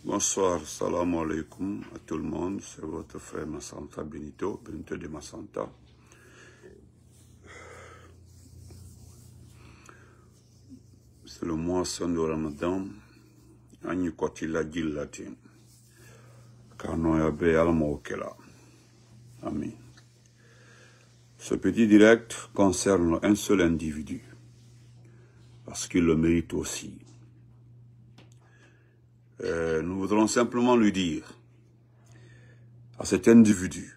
Bonsoir, salam alaikum à tout le monde. C'est votre frère Massanta Benito de Massanta. C'est le mois saint de Ramadan. Agni kotila gillati. Kano yabe alma okela. Amen. Ce petit direct concerne un seul individu. Parce qu'il le mérite aussi. Nous voudrons simplement lui dire à cet individu,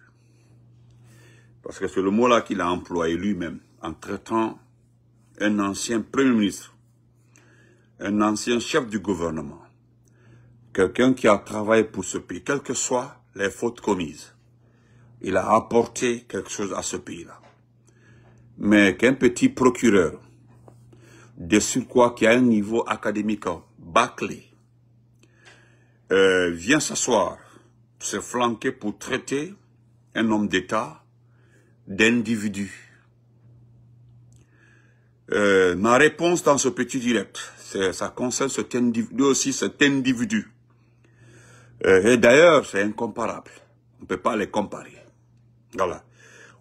parce que c'est le mot-là qu'il a employé lui-même en traitant un ancien Premier ministre, un ancien chef du gouvernement, quelqu'un qui a travaillé pour ce pays, quelles que soient les fautes commises. Il a apporté quelque chose à ce pays-là. Mais qu'un petit procureur, de surcroît qui a un niveau académique bâclé, vient s'asseoir, se flanquer pour traiter un homme d'État d'individu. Ma réponse dans ce petit direct, ça concerne cet individu aussi, cet individu. Et d'ailleurs, c'est incomparable. On ne peut pas les comparer. Voilà.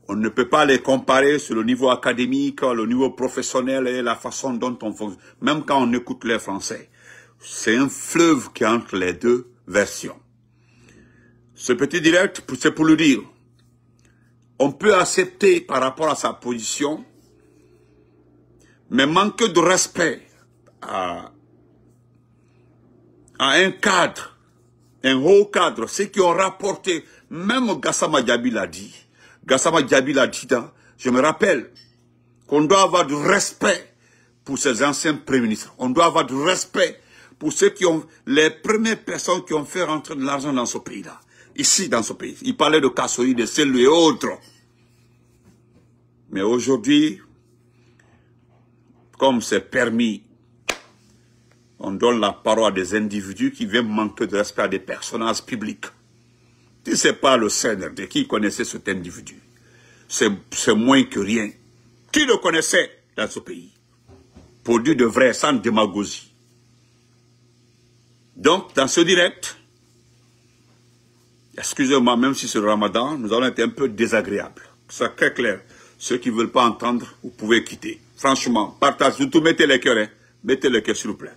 On ne peut pas les comparer sur le niveau académique, le niveau professionnel et la façon dont on fonctionne. Même quand on écoute les Français. C'est un fleuve qui est entre les deux versions. Ce petit direct, c'est pour le dire. On peut accepter par rapport à sa position, mais manque de respect à un cadre, un haut cadre, ceux qui ont rapporté, même Gassama Diaby l'a dit. Gassama Diaby l'a dit, je me rappelle qu'on doit avoir du respect pour ces anciens premiers ministres. On doit avoir du respect pour ceux qui ont, les premières personnes qui ont fait rentrer de l'argent dans ce pays-là. Ici, dans ce pays. Il parlait de Kassouri, de Selou et autres. Mais aujourd'hui, comme c'est permis, on donne la parole à des individus qui viennent manquer de respect à des personnages publics. Si ce n'est pas le CNRD qui connaissait cet individu, c'est moins que rien. Qui le connaissait dans ce pays? Pour dire de vrai, sans démagogie. Donc, dans ce direct, excusez-moi, même si c'est le Ramadan, nous allons être un peu désagréables. C'est très clair. Ceux qui ne veulent pas entendre, vous pouvez quitter. Franchement, partagez, surtout mettez les cœurs, hein. Mettez les cœurs, s'il vous plaît.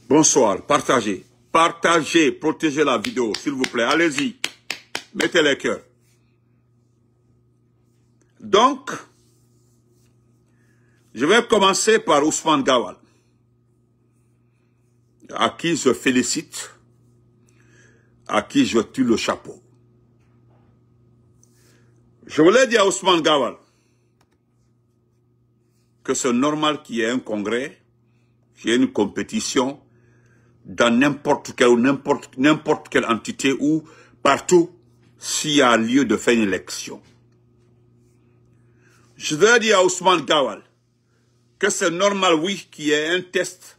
Bonsoir, partagez. Partagez, protégez la vidéo, s'il vous plaît. Allez-y. Mettez les cœurs. Donc, je vais commencer par Ousmane Gawal, à qui je félicite, à qui je tire le chapeau. Je voulais dire à Ousmane Gawal que c'est normal qu'il y ait un congrès, qu'il y ait une compétition dans n'importe quelle entité ou partout s'il y a lieu de faire une élection. Je voulais dire à Ousmane Gawal que c'est normal, oui, qu'il y ait un test,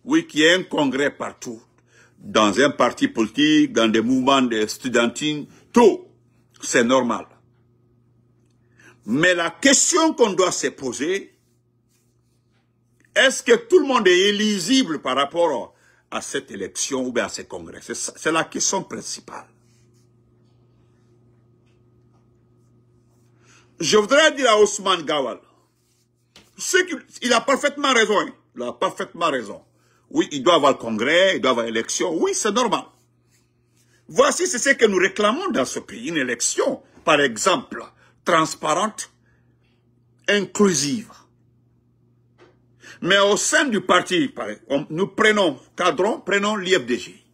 oui, qu'il y ait un congrès partout, dans un parti politique, dans des mouvements de studentines, tout, c'est normal. Mais la question qu'on doit se poser, est-ce que tout le monde est éligible par rapport à cette élection ou bien à ce congrès? C'est la question principale. Je voudrais dire à Ousmane Gawal, il a parfaitement raison. Hein. Il a parfaitement raison. Oui, il doit avoir le congrès, il doit avoir l'élection. Oui, c'est normal. Voici ce que nous réclamons dans ce pays. Une élection, par exemple, transparente, inclusive. Mais au sein du parti, nous prenons l'IFDG.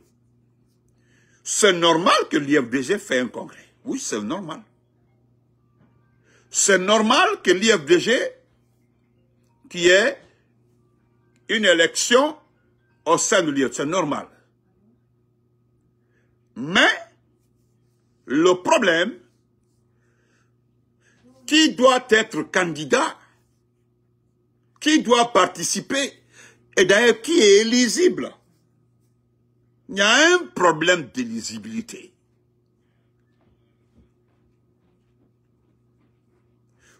C'est normal que l'IFDG fait un congrès. Oui, c'est normal. C'est normal que l'IFDG, qui ait une élection au sein de l'IFDG, c'est normal. Mais, le problème, qui doit être candidat, qui doit participer, et d'ailleurs qui est éligible. Il y a un problème d'éligibilité.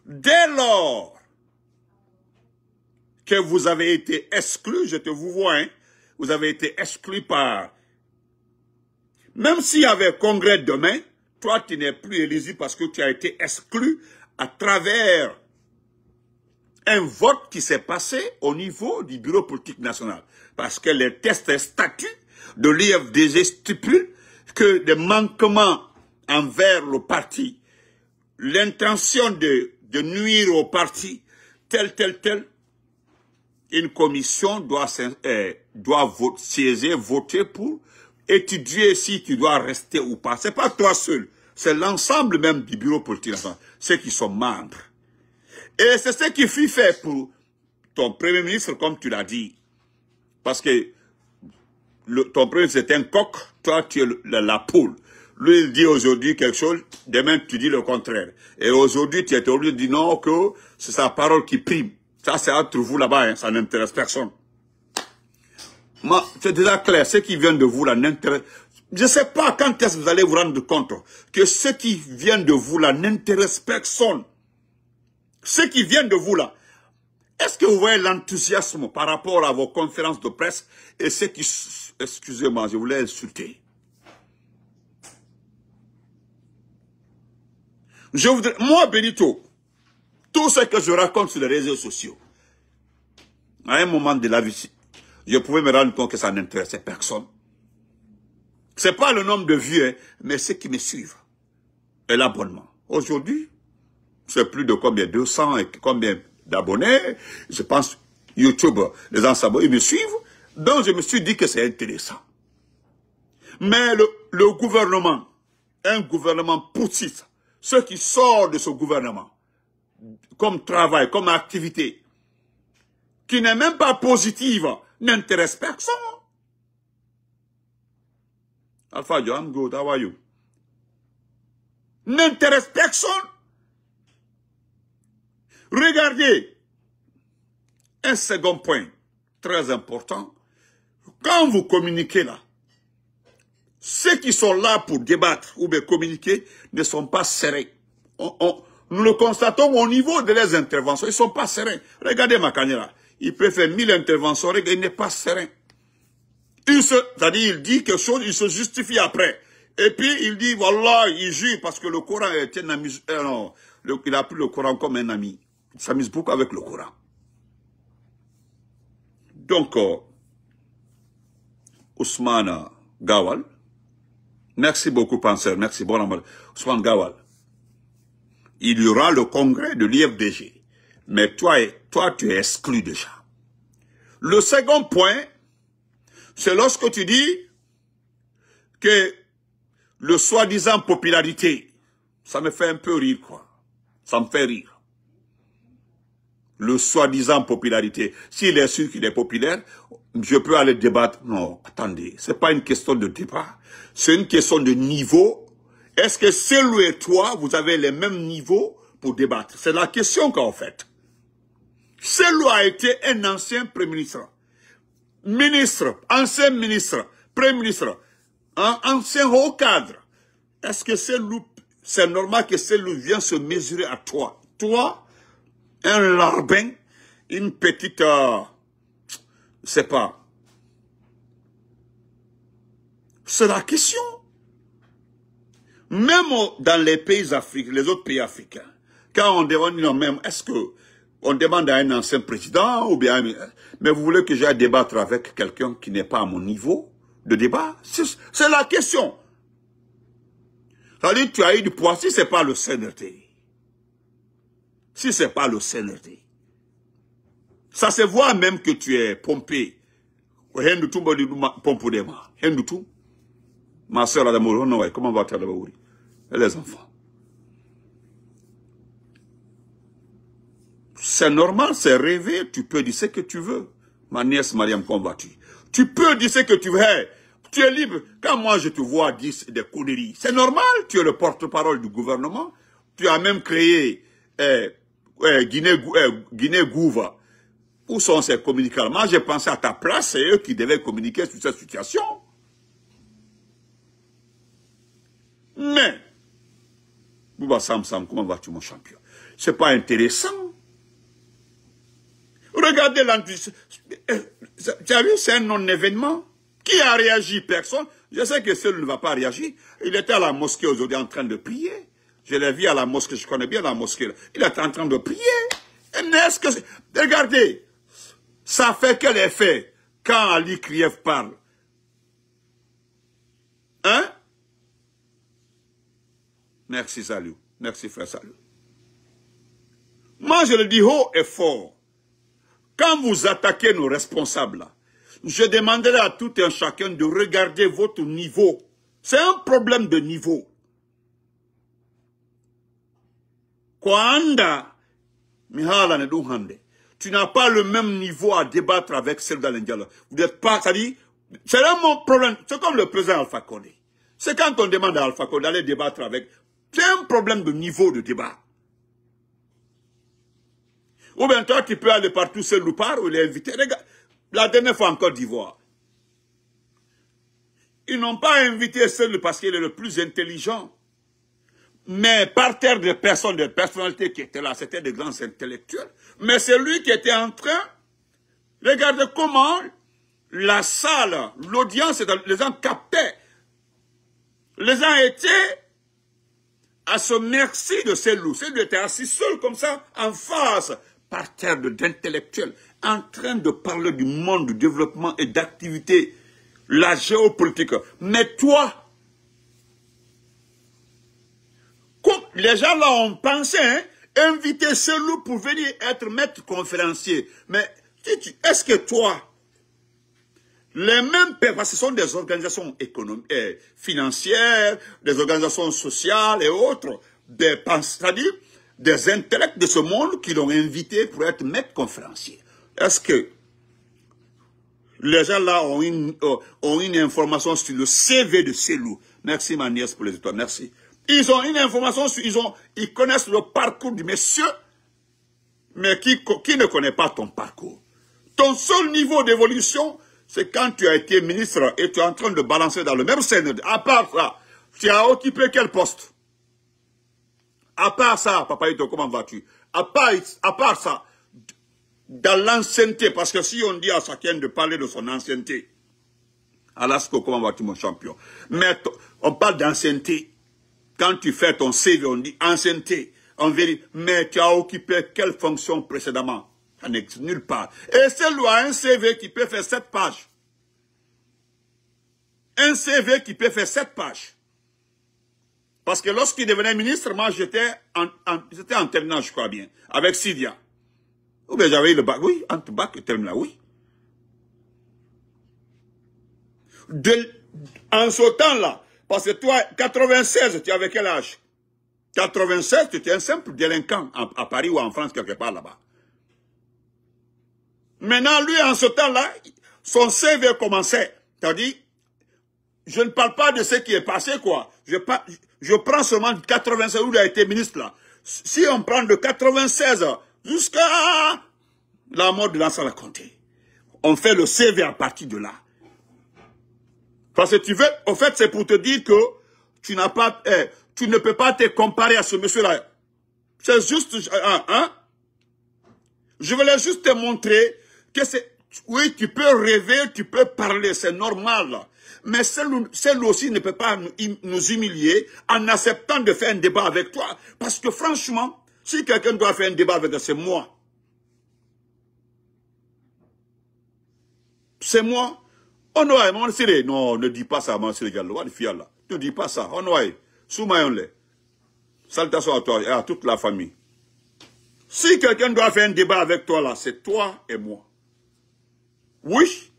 Dès lors que vous avez été exclu, je te vous vois, hein, vous avez été exclu par... Même s'il y avait congrès demain, toi tu n'es plus éligible parce que tu as été exclu à travers un vote qui s'est passé au niveau du bureau politique national. Parce que les tests et statuts de l'IFDG stipulent que des manquements envers le parti, l'intention de nuire au parti, tel, une commission doit siéger, voter pour étudier si tu dois rester ou pas. C'est pas toi seul, c'est l'ensemble même du bureau politique national, ceux qui sont membres. Et c'est ce qui fut fait pour ton premier ministre, comme tu l'as dit. Parce que ton premier ministre est un coq, toi tu es la poule. Lui, il dit aujourd'hui quelque chose, demain tu dis le contraire. Et aujourd'hui, tu es obligé de dire non, que c'est sa parole qui prime. Ça, c'est entre vous là-bas, hein, ça n'intéresse personne. Moi, c'est déjà clair, ce qui vient de vous là n'intéresse... Je ne sais pas quand est-ce que vous allez vous rendre compte que ce qui vient de vous là n'intéresse personne. Ce qui vient de vous là, est-ce que vous voyez l'enthousiasme par rapport à vos conférences de presse et ceux qui... Excusez-moi, je voulais insulter. Je voudrais... Moi, Benito, tout ce que je raconte sur les réseaux sociaux, à un moment de la vie, je pouvais me rendre compte que ça n'intéressait personne. C'est pas le nombre de vues, hein, mais ceux qui me suivent. Et l'abonnement. Aujourd'hui, c'est plus de combien? 200 et combien d'abonnés? Je pense, YouTube, les gens s'abonnent, ils me suivent. Donc, je me suis dit que c'est intéressant. Mais le gouvernement, un gouvernement poussif, ceux qui sortent de ce gouvernement, comme travail, comme activité, qui n'est même pas positive, n'intéresse personne. Alpha Joe, I'm good, how are you? N'intéresse personne. Regardez, un second point très important, quand vous communiquez là, ceux qui sont là pour débattre ou bien communiquer ne sont pas sereins. Nous le constatons au niveau de leurs interventions, ils ne sont pas sereins. Regardez Makanyela, il peut faire 1000 interventions, regardez, il n'est pas serein. C'est-à-dire, il dit quelque chose, il se justifie après. Et puis, il dit, voilà, il jure parce que le Coran est un ami. Non, il a pris le Coran comme un ami. Il s'amuse beaucoup avec le Coran. Donc, Ousmane Gawal, merci beaucoup, penseur, merci, bon amour. Ousmane Gawal, il y aura le congrès de l'IFDG. Mais toi, tu es exclu déjà. Le second point, c'est lorsque tu dis que le soi-disant popularité, ça me fait un peu rire, quoi. Ça me fait rire. Le soi-disant popularité. S'il est sûr qu'il est populaire, je peux aller débattre. Non, attendez, c'est pas une question de débat. C'est une question de niveau. Est-ce que celui et toi, vous avez les mêmes niveaux pour débattre? C'est la question qu'on fait. Celui a été un ancien premier ministre. Ministre, ancien ministre, premier ministre, ancien haut cadre. Est-ce que c'est normal que celui vienne se mesurer à toi? Toi, un larbin, une petite, c'est pas. C'est la question. Même dans les pays africains, les autres pays africains, quand on demande, non, même, est-ce que on demande à un ancien président ou bien, mais vous voulez que j'aille débattre avec quelqu'un qui n'est pas à mon niveau de débat? C'est la question. C'est-à-dire, tu as eu du poids si c'est pas le CNRD. Si c'est pas le CNRD. Ça se voit même que tu es pompé. Ma soeur Adamo, comment va-t-elle là-bas? Et les enfants. C'est normal, c'est rêvé, tu peux dire ce que tu veux. Ma nièce Mariam, comment vas-tu? Tu peux dire ce que tu veux. Hey, tu es libre. Quand moi je te vois dire des conneries, c'est normal, tu es le porte-parole du gouvernement. Tu as même créé Guinée-Gouva. Où sont ces communicants? Moi j'ai pensé à ta place, c'est eux qui devaient communiquer sur cette situation. Mais, Bouba Sam, comment vas-tu mon champion? C'est pas intéressant. Regardez l'anti... Tu as vu, c'est un non-événement. Qui a réagi? Personne. Je sais que celui ne va pas réagir. Il était à la mosquée aujourd'hui en train de prier. Je l'ai vu à la mosquée, je connais bien la mosquée. Il était en train de prier. Est-ce que... Regardez, ça fait quel effet quand Ali Kriev parle? Hein? Merci, salut. Merci, frère, salut. Moi, je le dis haut et fort. Quand vous attaquez nos responsables, je demanderai à tout un chacun de regarder votre niveau. C'est un problème de niveau. Tu n'as pas le même niveau à débattre avec celle d'Alendiala. Vous n'êtes pas, ça dit, c'est un mon problème. C'est comme le président Alpha Condé. C'est quand on demande à Alpha Condé d'aller débattre avec. C'est un problème de niveau de débat. Ou bien toi, tu peux aller partout seul ou part, ou il est invité. Regarde, la dernière fois en Côte d'Ivoire, ils n'ont pas invité seul parce qu'il est le plus intelligent. Mais par terre de personnes, de personnalités qui étaient là, c'était des grands intellectuels. Mais c'est lui qui était en train, regardez comment la salle, l'audience, les gens captaient. Les gens étaient à ce merci de Cellou. Cellou était assis seul comme ça, en face, par terre d'intellectuels, en train de parler du monde, du développement et d'activité, la géopolitique. Mais toi, les gens là ont pensé, hein, inviter Cellou pour venir être maître conférencier. Mais est-ce que toi, les mêmes personnes, parce que ce sont des organisations économiques, financières, des organisations sociales et autres, c'est-à-dire des intellects de ce monde qui l'ont invité pour être maître conférencier. Est-ce que les gens là ont une information sur le CV de Cellou? Merci ma nièce pour les étoiles, merci. Ils ont une information sur, ils connaissent le parcours du monsieur, mais qui ne connaît pas ton parcours? Ton seul niveau d'évolution, c'est quand tu as été ministre et tu es en train de balancer dans le même scène. À part ça, tu as occupé quel poste? À part ça, Papa Ito, comment vas-tu? À part ça, dans l'ancienneté, parce que si on dit à chacun de parler de son ancienneté, Alasko, comment vas-tu mon champion? Mais on parle d'ancienneté. Quand tu fais ton CV, on dit ancienneté. On vérifie, mais tu as occupé quelle fonction précédemment? Ça n'existe nulle part. Et celui a un CV qui peut faire 7 pages. Un CV qui peut faire 7 pages. Parce que lorsqu'il devenait ministre, moi j'étais en terminale, je crois bien, avec Sidia. Ou bien j'avais le bac, oui, entre bac et terminale, oui. En ce temps-là, parce que toi, 96, tu avais quel âge? 96, tu étais un simple délinquant à Paris ou en France, quelque part là-bas. Maintenant, lui, en ce temps-là, son CV commençait. C'est-à-dire, je ne parle pas de ce qui est passé, quoi. Je prends seulement de 96 où il a été ministre, là. Si on prend de 96 jusqu'à la mort de Lansana Conté, on fait le CV à partir de là. Parce que tu veux, en fait, c'est pour te dire que tu n'as pas, tu ne peux pas te comparer à ce monsieur-là. C'est juste, hein? Je voulais juste te montrer que c'est, oui, tu peux rêver, tu peux parler, c'est normal. Mais celle aussi ne peut pas nous humilier en acceptant de faire un débat avec toi. Parce que franchement, si quelqu'un doit faire un débat avec toi, c'est moi. C'est moi. Oh non, non, ne dis pas ça, mon Sénégal. Ne dis pas ça. Oh non, Soumaïonle. Salutations à toi et à toute la famille. Si quelqu'un doit faire un débat avec toi là, c'est toi et moi. Oui.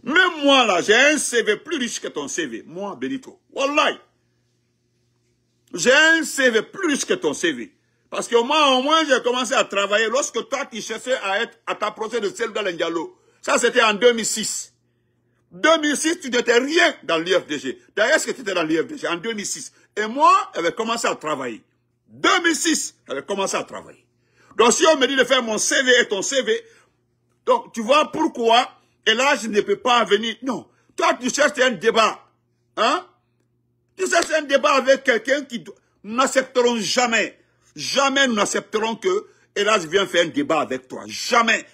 Même moi là, j'ai un CV plus riche que ton CV. Moi, Benito. Wallahi. J'ai un CV plus riche que ton CV. Parce que moi, au moins, j'ai commencé à travailler lorsque toi, tu cherchais à t'approcher de celle d'Alendialo. Ça, c'était en 2006. 2006, tu n'étais rien dans l'IFDG. D'ailleurs, est-ce que tu étais dans l'IFDG en 2006? Et moi, j'avais commencé à travailler. 2006, j'avais commencé à travailler. Donc, si on me dit de faire mon CV et ton CV, donc, tu vois pourquoi, et là, je ne peux pas venir. Non. Toi, tu cherches un débat. Hein? Tu cherches un débat avec quelqu'un qui nous n'accepterons jamais. Jamais nous n'accepterons que Et là, je viens faire un débat avec toi. Jamais.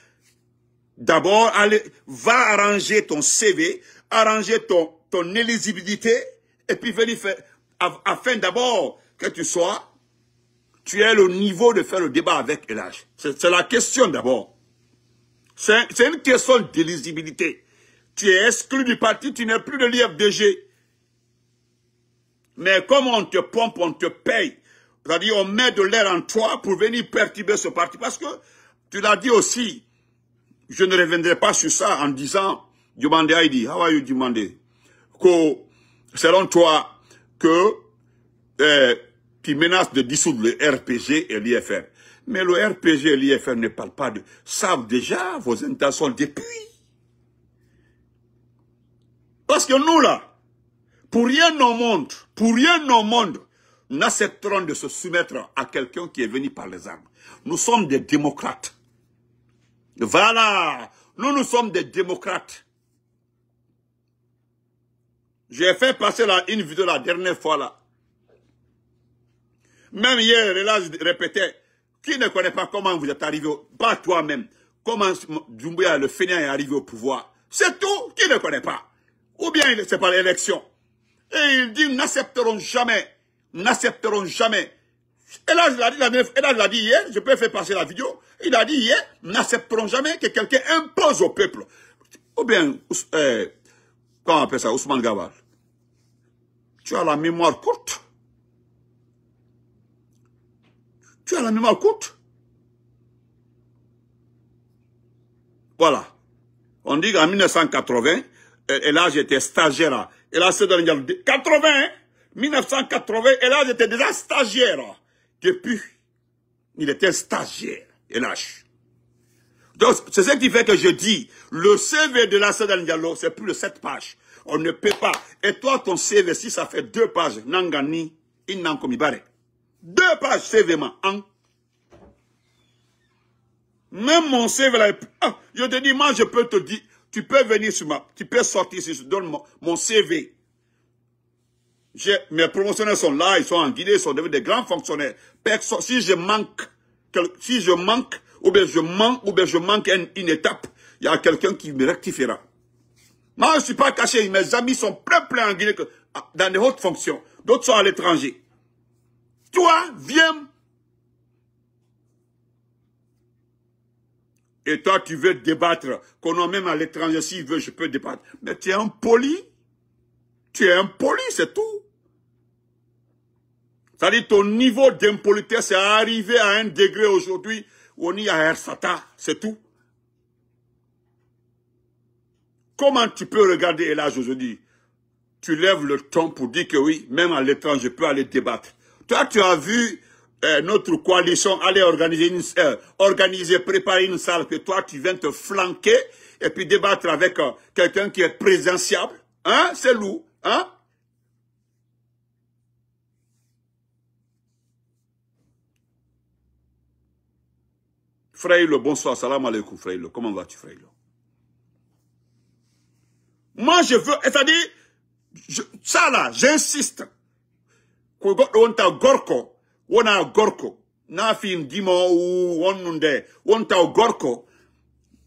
D'abord, va arranger ton CV, arranger ton éligibilité, et puis venir faire, afin d'abord que tu aies le niveau de faire le débat avec Elage. C'est la question d'abord. C'est une question d'éligibilité. Tu es exclu du parti, tu n'es plus de l'IFDG. Mais comme on te pompe, on te paye, c'est-à-dire on met de l'air en toi pour venir perturber ce parti. Parce que, tu l'as dit aussi, je ne reviendrai pas sur ça en disant, demandez Heidi, how are you demandé? Que, selon toi, que tu menaces de dissoudre le RPG et l'IFR. Mais le RPG et l'IFR ne parlent pas de... savent déjà vos intentions depuis. Parce que nous là, pour rien au monde, nous n'accepterons de se soumettre à quelqu'un qui est venu par les armes. Nous sommes des démocrates. Voilà, nous sommes des démocrates. J'ai fait passer une vidéo la dernière fois là. Même hier, là, je répétais, qui ne connaît pas comment vous êtes arrivé, pas toi-même, comment Doumbouya, le fainéant, est arrivé au pouvoir. C'est tout, qui ne connaît pas. Ou bien c'est par l'élection. Et il dit, n'accepterons jamais. Et là, je l'ai dit hier, je peux faire passer la vidéo. Il a dit hier, n'accepterons jamais que quelqu'un impose au peuple. Ou bien, comment on appelle ça, Ousmane Gawar. Tu as la mémoire courte. Tu as la mémoire courte. Voilà. On dit qu'en 1980, et là j'étais stagiaire. Et là c'est dans les 80, 1980, et là j'étais déjà stagiaire. Depuis, il était stagiaire. Et là. Donc c'est ce qui fait que je dis, le CV de la Sédane Diallo, c'est plus de 7 pages. On ne peut pas. Et toi, ton CV, si ça fait 2 pages, Nangani, Inankomibare. 2 pages CV, Même mon CV là, je te dis, moi je peux te dire, tu peux venir sur tu peux sortir si je donne mon CV. Mes promotionnaires sont là, ils sont en Guinée, ils sont devenus des grands fonctionnaires. Si je manque, ou bien je manque une étape, il y a quelqu'un qui me rectifiera. Moi, je ne suis pas caché, mes amis sont plein en Guinée, dans des hautes fonctions. D'autres sont à l'étranger. Toi, viens. Et toi, tu veux débattre, qu'on a même à l'étranger, s'il veut, je peux débattre. Mais tu es un poli. Tu es un poli, c'est tout. C'est-à-dire, ton niveau d'impolitesse est arrivé à un degré aujourd'hui où on y a Ersata, c'est tout. Comment tu peux regarder Elage aujourd'hui? Tu lèves le ton pour dire que oui, même à l'étranger, je peux aller débattre. Toi, tu as vu notre coalition aller préparer une salle que toi, tu viens te flanquer et puis débattre avec quelqu'un qui est présidentiable. Hein? C'est lourd. Hein? Frère, bonsoir. Salam alaikum, frère. Comment vas-tu, frère? Moi, je veux, c'est-à-dire, ça là, j'insiste. On t'a gorko, on a gorko. Na fin dimo ou on t'a gorko.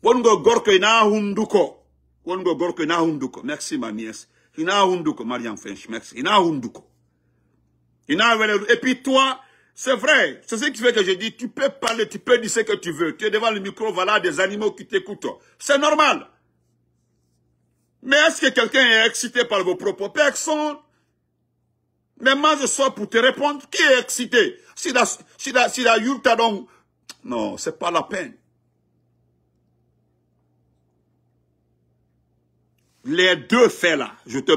On go gorko ina hunduko. On go gorko ina hunduko. Merci ma nièce. Ina hunduko, Marianne French, merci. Ina hunduko. Et puis toi, c'est vrai, c'est ce qui fait que je dis, tu peux parler, tu peux dire ce que tu veux. Tu es devant le micro, voilà des animaux qui t'écoutent. C'est normal. Mais est-ce que quelqu'un est excité par vos propos? Personne. Mais moi, je sois pour te répondre. Qui est excité? Si la Yulta donc... Non, c'est pas la peine. Les deux faits là, je te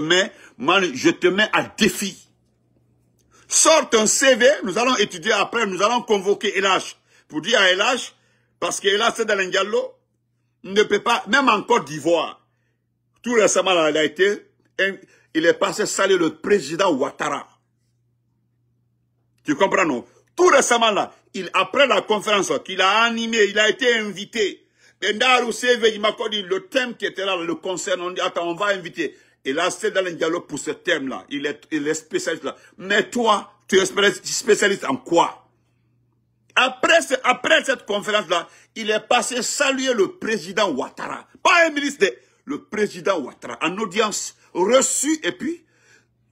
mets à défi. Sors un CV, nous allons étudier après, nous allons convoquer Elage. Pour dire à Elage, parce que Elage, c'est dans l'Indiallo, ne peut pas, même en Côte d'Ivoire, tout récemment, il est passé saluer le président Ouattara. Tu comprends, non? Tout récemment, là, après la conférence qu'il a animée, il a été invité. Et Ndarou CV, il m'a dit le thème qui était là, le concert, on dit, attends, on va inviter. Et là, c'est dans le dialogue pour ce thème-là. Il est spécialiste là. Mais toi, tu es spécialiste en quoi? Après cette conférence-là, il est passé saluer le président Ouattara. Pas un ministre, le président Ouattara, en audience reçue, et puis,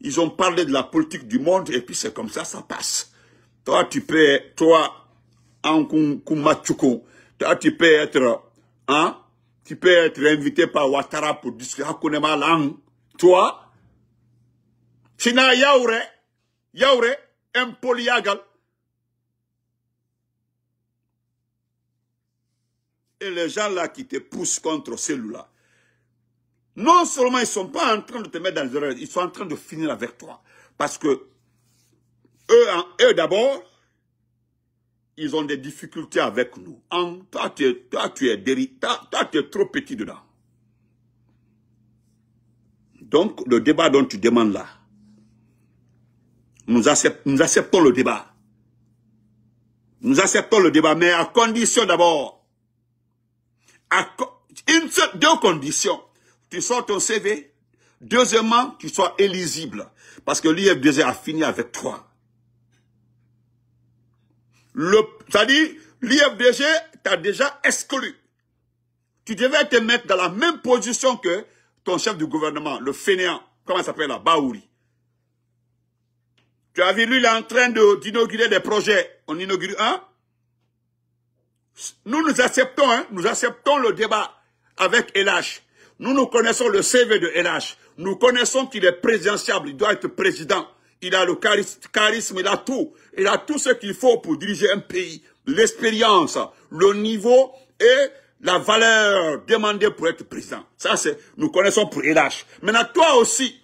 ils ont parlé de la politique du monde, et puis c'est comme ça passe. Toi, tu peux, toi, en Kumachuko, toi, tu peux être, hein, tu peux être invité par Ouattara pour discuter, toi, China Yaoure, un polyagal. Et les gens là qui te poussent contre celui-là, non seulement ils ne sont pas en train de te mettre dans les erreurs, ils sont en train de finir avec toi. Parce que eux d'abord, ils ont des difficultés avec nous. Toi, tu es trop petit dedans. Donc, le débat dont tu demandes là, nous acceptons le débat. Nous acceptons le débat, mais à condition d'abord, deux conditions. Tu sors ton CV. Deuxièmement, tu sois éligible. Parce que l'IFDG a fini avec toi. C'est-à-dire, l'IFDG t'a déjà exclu. Tu devais te mettre dans la même position que ton chef du gouvernement, le fainéant. Comment il s'appelle là? Baouri. Tu as vu, lui, il est en train d'inaugurer des projets. On inaugure un. Nous acceptons, hein, nous acceptons le débat avec LH. Nous connaissons le CV de LH. Nous connaissons qu'il est présidentiable, il doit être président. Il a le charisme, il a tout. Il a tout ce qu'il faut pour diriger un pays. L'expérience, le niveau et la valeur demandée pour être président. Ça, nous connaissons pour LH. Maintenant, toi aussi,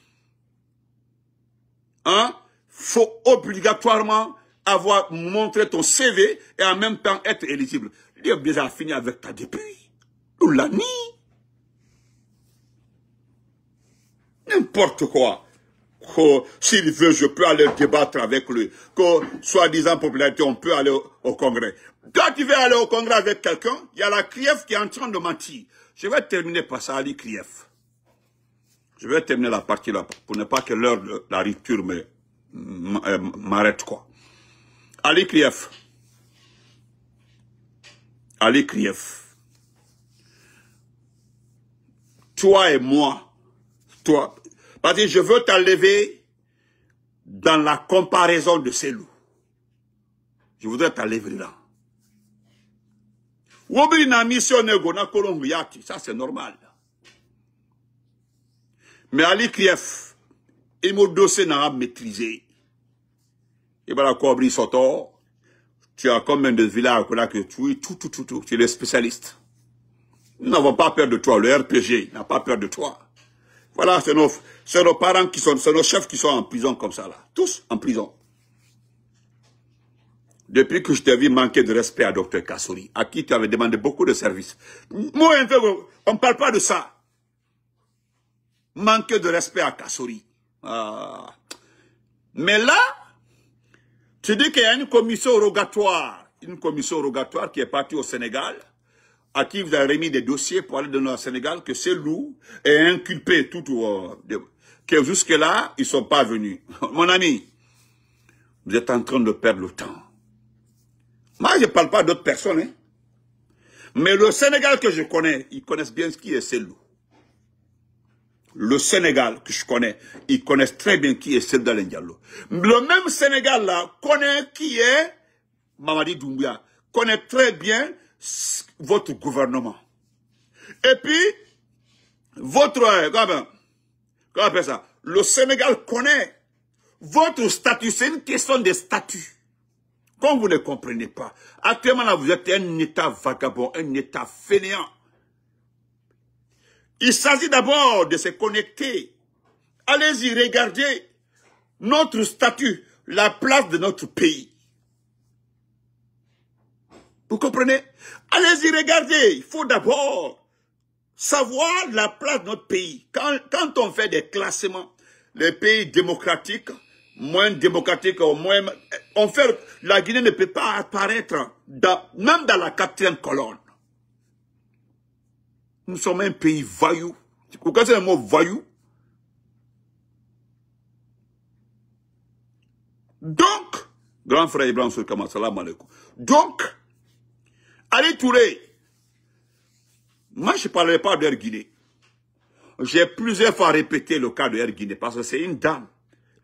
hein, faut obligatoirement avoir montré ton CV et en même temps être éligible. Il a déjà fini avec ta depuis. Nous l'a mis. N'importe quoi. S'il veut, je peux aller débattre avec lui. Soi-disant popularité, on peut aller au Congrès. Toi, tu veux aller au Congrès avec quelqu'un, il y a la Krief qui est en train de mentir. Je vais terminer par ça, Ali Krief. Je vais terminer la partie là, pour ne pas que l'heure de la rupture m'arrête, quoi. Ali Krief. Ali Krief. Toi et moi, toi, parce que je veux t'enlever dans la comparaison de ces loups. Je voudrais t'enlever là. Ça c'est normal. Mais Ali Krief, il m'a dossier n'a maîtrisé. Et voilà, Kobri Soto, tu as combien de villages que tu es, tu es le spécialiste. Nous n'avons pas peur de toi, le RPG n'a pas peur de toi. Voilà, c'est nos parents qui sont, c'est nos chefs qui sont en prison comme ça là. Tous en prison. Depuis que je t'ai vu manquer de respect à Dr Kassouri, à qui tu avais demandé beaucoup de services. Moi, on ne parle pas de ça. Manquer de respect à Kassouri. Ah. Mais là, tu dis qu'il y a une commission rogatoire qui est partie au Sénégal, à qui vous avez remis des dossiers pour aller donner au Sénégal, que ces loups est inculpé que jusque-là, ils ne sont pas venus. Mon ami, vous êtes en train de perdre le temps. Moi, je ne parle pas d'autres personnes, hein. Mais le Sénégal que je connais, ils connaissent bien ce qui est Cellou. Le Sénégal que je connais, ils connaissent très bien qui est Cellou Diallo. Le même Sénégal là connaît qui est Mamadi Doumbouya, connaît très bien votre gouvernement. Et puis, comment on appelle ça? Le Sénégal connaît votre statut, c'est une question de statut. Comme vous ne comprenez pas, actuellement là, vous êtes un État vagabond, un État fainéant. Il s'agit d'abord de se connecter. Allez-y, regardez notre statut, la place de notre pays. Vous comprenez? Allez-y, regardez. Il faut d'abord savoir la place de notre pays. Quand on fait des classements, les pays démocratiques, moins démocratiques, la Guinée ne peut pas apparaître même dans la 4e colonne. Nous sommes un pays voyou. Vous connaissez le mot voyou? Donc, Grand frère Ibrahim Soukama, salam alaikum. Donc, Ali Touré, moi je ne parlerai pas d'Air Guinée. J'ai plusieurs fois répété le cas de Air Guinée parce que c'est une dame.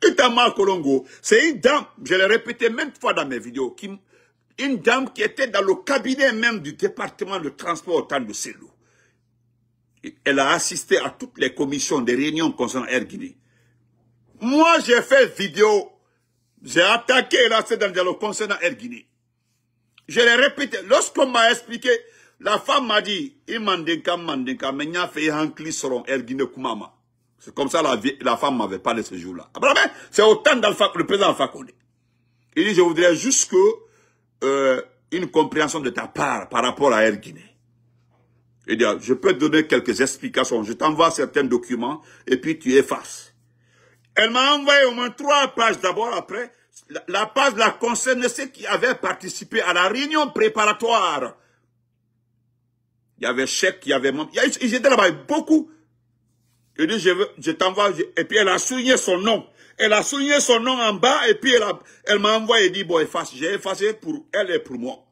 Itama Kolongo, c'est une dame, je l'ai répété maintes fois dans mes vidéos, une dame qui était dans le cabinet même du département de transport au temps de Selou. Elle a assisté à toutes les commissions des réunions concernant Air Guinée. Moi, j'ai fait vidéo, j'ai attaqué là, c'est dans le dialogue concernant Air Guinée. Je l'ai répété. Lorsqu'on m'a expliqué, la femme m'a dit, il mandenka, mais il y a fait un cli sur Air Guinée Koumama. C'est comme ça la femme m'avait parlé ce jour-là. C'est autant le président Alpha Condé. Il dit, je voudrais juste que une compréhension de ta part par rapport à Air Guinée. Il dit, je peux te donner quelques explications. Je t'envoie certains documents et puis tu effaces. Elle m'a envoyé au moins 3 pages d'abord. Après, la page la concerne ceux qui avaient participé à la réunion préparatoire. Il y avait Cheikh, il y avait... Ils étaient là-bas, beaucoup. Il dit, je t'envoie... Et puis elle a souligné son nom. Elle a souligné son nom en bas et puis elle m'a envoyé et dit, bon, efface. J'ai effacé pour elle et pour moi.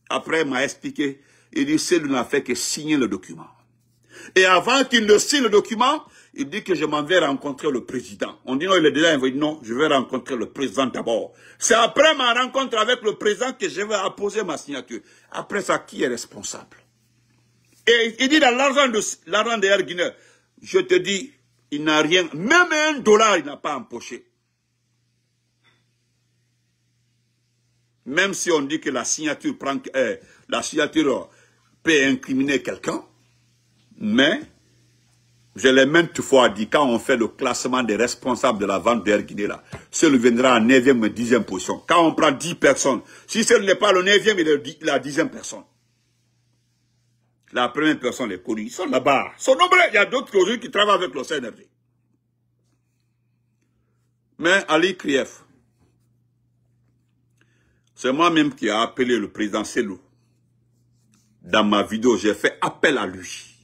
Après, elle m'a expliqué. Il dit, c'est lui n'a fait que signer le document. Et avant qu'il ne signe le document, il dit que je m'en vais rencontrer le président. On dit non, il est déjà envoyé. Non, je vais rencontrer le président d'abord. C'est après ma rencontre avec le président que je vais apposer ma signature. Après ça, qui est responsable? Et il dit dans l'argent de Air Guinée, je te dis, il n'a rien, même $1, il n'a pas empoché. Même si on dit que la signature peut incriminer quelqu'un, mais je l'ai maintes fois dit, quand on fait le classement des responsables de la vente d'Air Guinée, là, celui viendra en 9e et 10e position. Quand on prend 10 personnes, si ce n'est pas le 9e, il est la 10e personne. La première personne est connue. Ils sont là-bas. Ils sont nombreux. Il y a d'autres aujourd'hui qui travaillent avec le CNRD. Mais Ali Krief, c'est moi-même qui ai appelé le président Selou. Dans ma vidéo, j'ai fait appel à lui.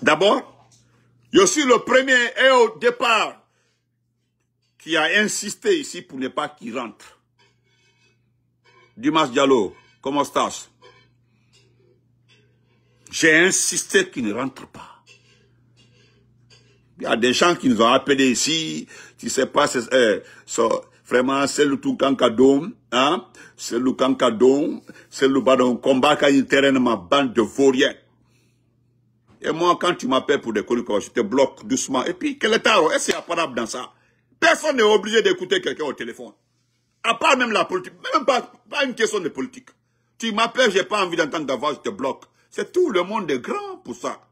D'abord, je suis le premier et au départ qui a insisté ici pour ne pas qu'il rentre. Dimas Diallo, comment estás? J'ai insisté qu'il ne rentre pas. Il y a des gens qui nous ont appelés ici, tu sais pas, vraiment, c'est le tout cancadon, hein? C'est le cancadon, c'est le badon combat qui a une terrain ma bande de vauriens. Et moi, quand tu m'appelles pour des conneries, je te bloque doucement. Et puis, quel est est-ce qu'il y a pas dans ça? Personne n'est obligé d'écouter quelqu'un au téléphone. À part même la politique. Même pas une question de politique. Tu m'appelles, j'ai pas envie d'entendre ta voix, je te bloque. C'est tout, le monde est grand pour ça.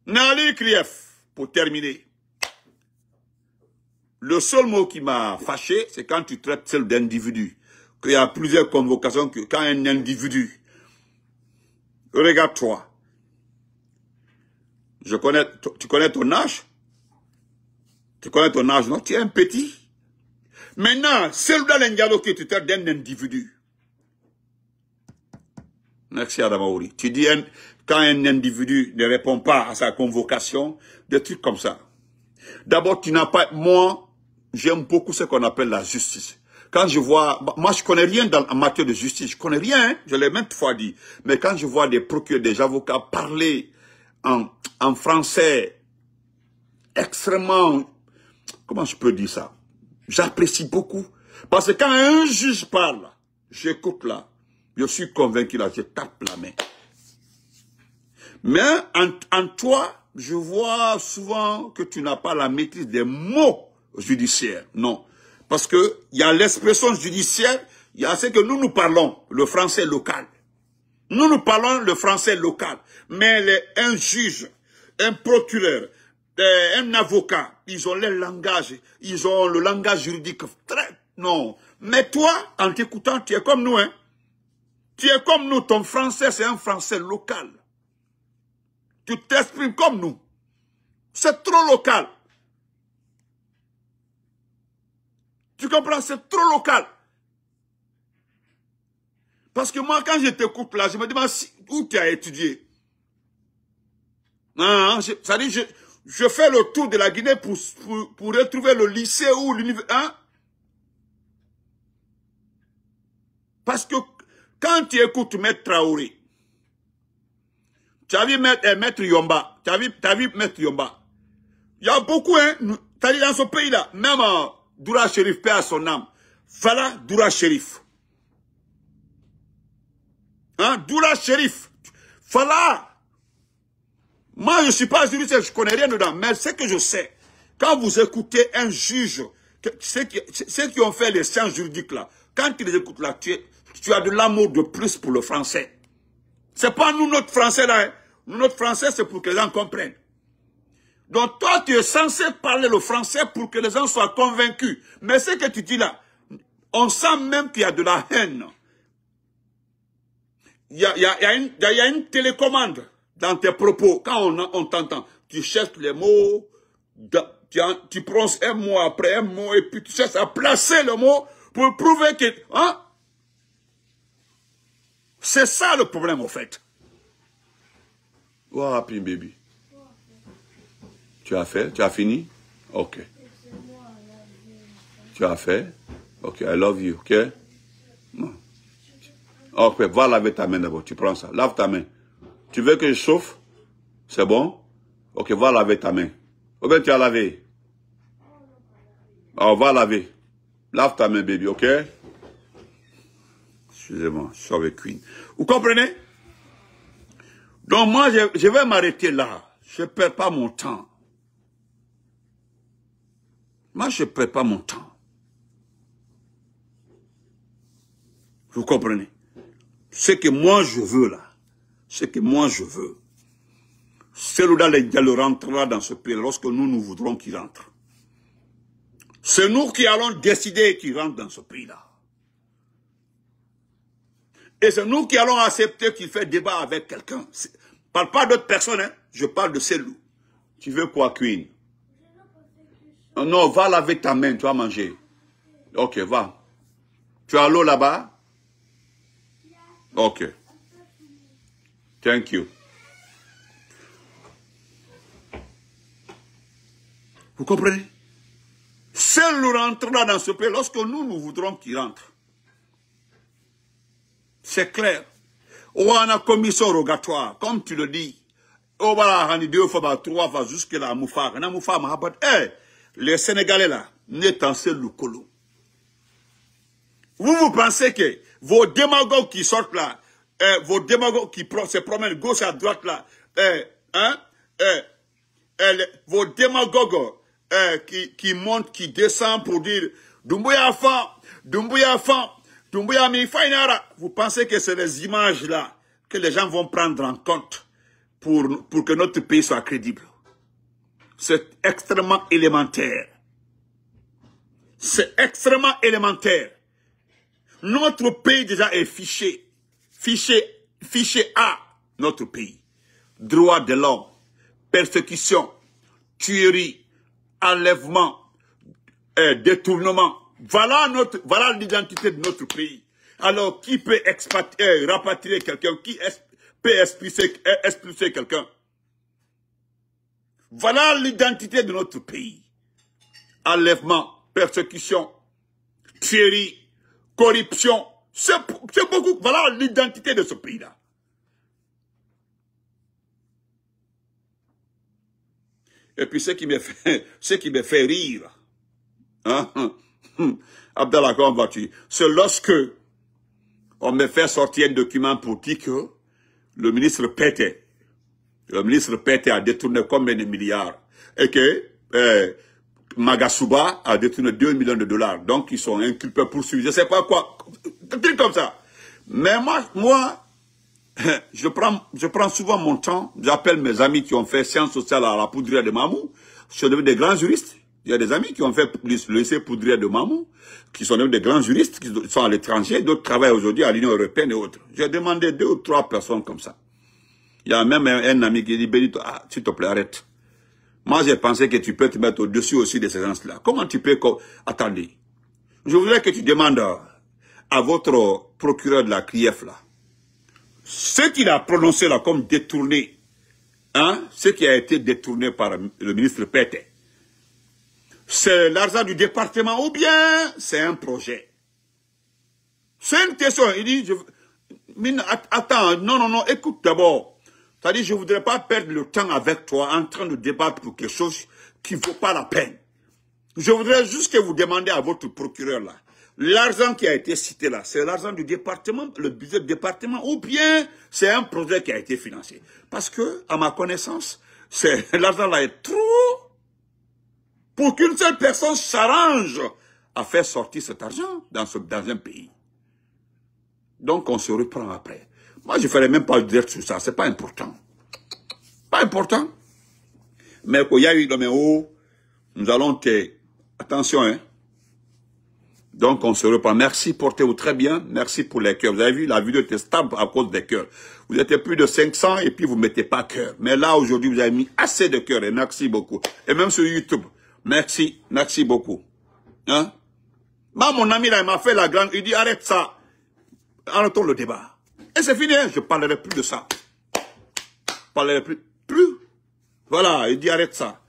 Nali Krief, pour terminer. Le seul mot qui m'a fâché, c'est quand tu traites celle d'individu. Qu'il y a plusieurs convocations, que quand un individu... Regarde-toi. Tu connais ton âge? Tu connais ton âge, non? Tu es un petit. Maintenant, c'est dans l'Indiado que tu traites d'un individu. Merci Adamaouri. Tu dis, quand un individu ne répond pas à sa convocation, des trucs comme ça. D'abord, tu n'as pas... Moi, j'aime beaucoup ce qu'on appelle la justice. Quand je vois... Moi, je connais rien en matière de justice. Je connais rien, hein, je l'ai maintes fois dit. Mais quand je vois des procureurs, des avocats parler en français extrêmement... Comment je peux dire ça? J'apprécie beaucoup. Parce que quand un juge parle, j'écoute là. Je suis convaincu là, je tape la main. Mais en toi, je vois souvent que tu n'as pas la maîtrise des mots judiciaires. Non. Parce que il y a l'expression judiciaire, il y a ce que nous parlons, le français local. Nous parlons le français local. Mais un juge, un procureur, un avocat, ils ont le langage juridique très... Non. Mais toi, en t'écoutant, tu es comme nous, hein. Tu es comme nous, ton français, c'est un français local. Tu t'exprimes comme nous. C'est trop local. Tu comprends? C'est trop local. Parce que moi, quand je t'écoute là, je me demande où tu as étudié. Ça dit, Je fais le tour de la Guinée pour retrouver le lycée ou l'université. Hein? Parce que quand tu écoutes Maître Traoré, tu as vu Maître Yomba, tu as vu Maître Yomba. Il y a beaucoup, hein, tu as dit dans ce pays-là, même Doura Chérif, paix à son âme. Voilà Doura Chérif. Hein, Doura Chérif. Voilà. Moi, je ne suis pas juriste, je ne connais rien dedans, mais ce que je sais, quand vous écoutez un juge, ceux qui ont fait les sciences juridiques là, quand tu les écoutes là, tu as de l'amour de plus pour le français. C'est pas nous, notre français là. Hein. Nous, notre français, c'est pour que les gens comprennent. Donc toi, tu es censé parler le français pour que les gens soient convaincus. Mais ce que tu dis là, on sent même qu'il y a de la haine. Il y a une télécommande dans tes propos. Quand on t'entend, tu cherches les mots, tu prononces un mot après un mot, et puis tu cherches à placer le mot pour prouver que... Hein? C'est ça le problème, au fait. What happened, baby? Tu as fait? Tu as fini? Ok. Tu as fait? Ok, I love you, ok? Non. Ok, va laver ta main d'abord, tu prends ça. Lave ta main. Tu veux que je chauffe? C'est bon? Ok, va laver ta main. Ou bien tu as lavé? Oh, va laver. Lave ta main, baby, ok? Excusez-moi, je suis avec Queen. Vous comprenez? Donc moi, je vais m'arrêter là. Je ne perds pas mon temps. Moi, je ne perds pas mon temps. Vous comprenez? Ce que moi je veux là, ce que moi je veux, celui-là, les dialogues rentrera dans ce pays lorsque nous voudrons qu'il rentre. C'est nous qui allons décider qu'il rentre dans ce pays-là. Et c'est nous qui allons accepter qu'il fait débat avec quelqu'un. Je ne parle pas d'autres personnes, hein? Je parle de celle-là. Tu veux quoi, Queen? Non, va laver ta main, tu vas manger. Ok, va. Tu as l'eau là-bas? Ok. Thank you. Vous comprenez? Seul nous rentrera dans ce pays lorsque nous voudrons qu'il rentre. C'est clair. On a commission rogatoire, comme tu le dis. On va la 2 fois, 3 fois, jusqu'à la Moufar. Les Sénégalais là, n'est en seul le colo. Vous pensez que vos démagogues qui sortent là, vos démagogues qui se promènent gauche à droite là, vos démagogues qui montent, qui descendent pour dire Doumbouya Fan, Doumbouya Fan, Doumbouya Mifainara. Vous pensez que c'est les images là que les gens vont prendre en compte pour que notre pays soit crédible? C'est extrêmement élémentaire. C'est extrêmement élémentaire. Notre pays déjà est fiché. Fiché A, notre pays. Droits de l'homme, persécution, tuerie, enlèvement, détournement. Voilà l'identité de notre pays. Alors, qui peut rapatrier quelqu'un? Qui peut expulser quelqu'un? Voilà l'identité de notre pays. Enlèvement, persécution, tuerie, corruption. C'est beaucoup. Voilà l'identité de ce pays-là. Et puis ce qui me fait rire, hein, Abdallah, comment vas-tu? C'est lorsque on me fait sortir un document pour dire que le ministre Pété a détourné combien de milliards et que Magasuba a détourné 2 millions de dollars. Donc ils sont inculpés, poursuivis. Je ne sais pas quoi. Des trucs comme ça. Mais moi, je prends souvent mon temps. J'appelle mes amis qui ont fait sciences sociales à la poudrière de Mamou. Ils sont devenus des grands juristes. Il y a des amis qui ont fait le lycée poudrière de Mamou, qui sont devenus des grands juristes, qui sont à l'étranger. D'autres travaillent aujourd'hui à l'Union européenne et autres. J'ai demandé 2 ou 3 personnes comme ça. Il y a même un ami qui dit, Benito, s'il te plaît, arrête. Moi, j'ai pensé que tu peux te mettre au-dessus aussi de ces gens-là. Comment tu peux... Attendez. Je voudrais que tu demandes à votre procureur de la CRIEF, là, ce qu'il a prononcé là comme détourné hein, ce qui a été détourné par le ministre Pété, c'est l'argent du département ou bien c'est un projet? C'est une question. Il dit, attends, non, écoute d'abord. C'est-à-dire, je ne voudrais pas perdre le temps avec toi en train de débattre pour quelque chose qui ne vaut pas la peine. Je voudrais juste que vous demandiez à votre procureur là, l'argent qui a été cité là, c'est l'argent du département, le budget du département, ou bien c'est un projet qui a été financé. Parce que, à ma connaissance, l'argent là est trop pour qu'une seule personne s'arrange à faire sortir cet argent dans un pays. Donc, on se reprend après. Moi, je ne ferai même pas de dire sur ça. C'est pas important. Pas important. Mais qu'il y a eu dans mes hauts, nous allons te... Attention, hein. Donc, on se reprend. Merci, portez-vous très bien. Merci pour les cœurs. Vous avez vu, la vidéo était stable à cause des cœurs. Vous étiez plus de 500 et puis vous ne mettez pas cœur. Mais là, aujourd'hui, vous avez mis assez de cœurs et merci beaucoup. Et même sur YouTube. Merci beaucoup. Hein? Bah, mon ami là, il m'a fait la grande, il dit arrête ça. Arrêtons le débat. Et c'est fini, hein? Je ne parlerai plus de ça. Je ne parlerai plus. Voilà, il dit arrête ça.